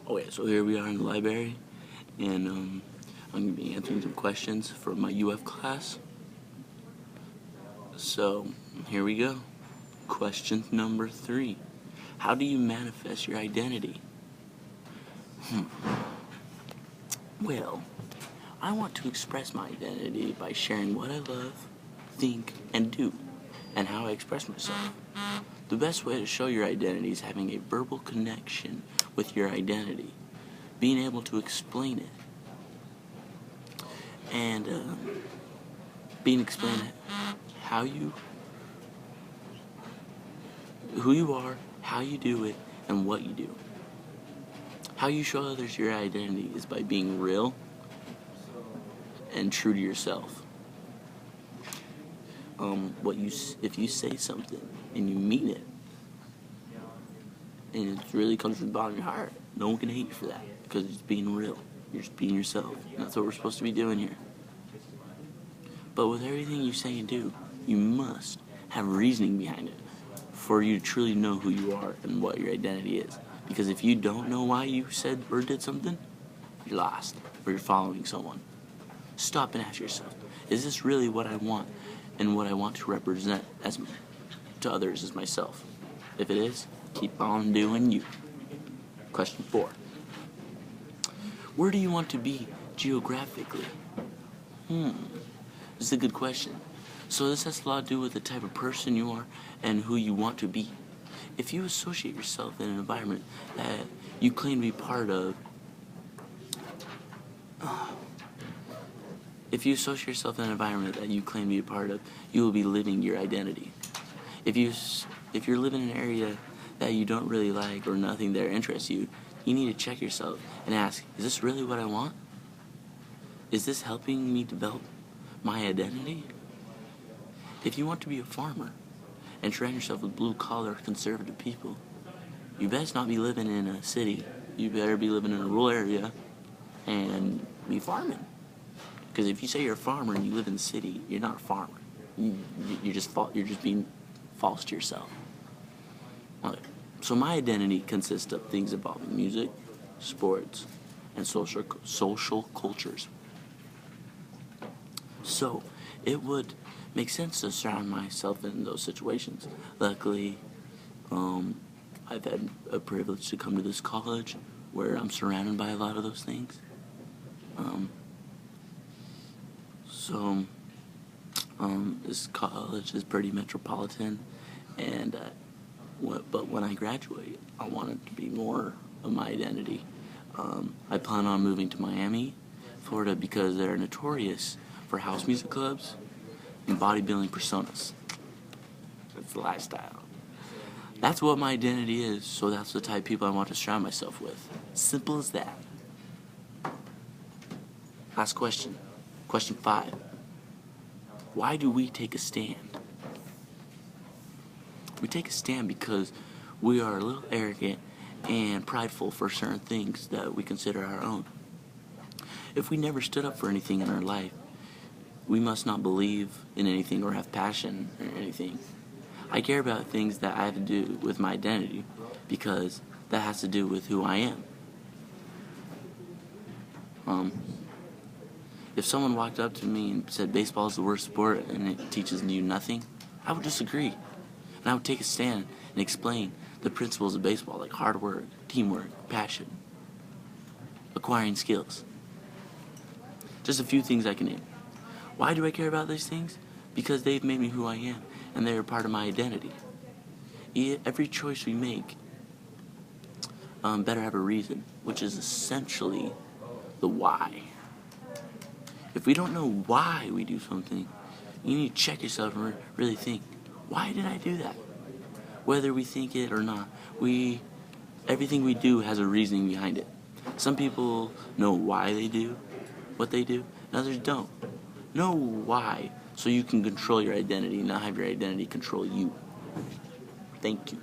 Okay, so here we are in the library, and I'm going to be answering some questions for my UF class. So, here we go. Question number 3. How do you manifest your identity? Well, I want to express my identity by sharing what I love, think, and do, and how I express myself. The best way to show your identity is having a verbal connection with your identity, being able to explain it, and explain how you, who you are, how you do it, and what you do. How you show others your identity is by being real and true to yourself. If you say something and you mean it, and it really comes from the bottom of your heart, no one can hate you for that because it's being real. You're just being yourself. And that's what we're supposed to be doing here. But with everything you say and do, you must have reasoning behind it for you to truly know who you are and what your identity is. Because if you don't know why you said or did something, you're lost, or you're following someone. Stop and ask yourself, is this really what I want and what I want to represent to others as myself? If it is, keep on doing you. Question 4. Where do you want to be geographically? This is a good question. So this has a lot to do with the type of person you are and who you want to be. If you associate yourself in an environment that you claim to be part of, you will be living your identity. If you're living in an area that you don't really like or nothing there interests you, you need to check yourself and ask, is this really what I want? Is this helping me develop my identity? If you want to be a farmer and surround yourself with blue-collar conservative people, you best not be living in a city. You better be living in a rural area and be farming. Because if you say you're a farmer and you live in the city, you're not a farmer. You're just being false to yourself. Okay. So my identity consists of things involving music, sports, and social cultures. So it would make sense to surround myself in those situations. Luckily, I've had a privilege to come to this college where I'm surrounded by a lot of those things. This college is pretty metropolitan, and but when I graduate, I want it to be more of my identity. I plan on moving to Miami, Florida, because they're notorious for house music clubs and bodybuilding personas. That's the lifestyle. That's what my identity is, so that's the type of people I want to surround myself with. Simple as that. Last question. Question 5. Why do we take a stand? We take a stand because we are a little arrogant and prideful for certain things that we consider our own. If we never stood up for anything in our life, we must not believe in anything or have passion or anything. I care about things that I have to do with my identity because that has to do with who I am. If someone walked up to me and said baseball is the worst sport and it teaches you nothing, I would disagree. And I would take a stand and explain the principles of baseball, like hard work, teamwork, passion, acquiring skills. Just a few things I can name. Why do I care about these things? Because they've made me who I am, and they're a part of my identity. Every choice we make better have a reason, which is essentially the why. If we don't know why we do something, you need to check yourself and really think, why did I do that? Whether we think it or not, everything we do has a reasoning behind it. Some people know why they do what they do, and others don't. Know why, so you can control your identity, not have your identity control you. Thank you.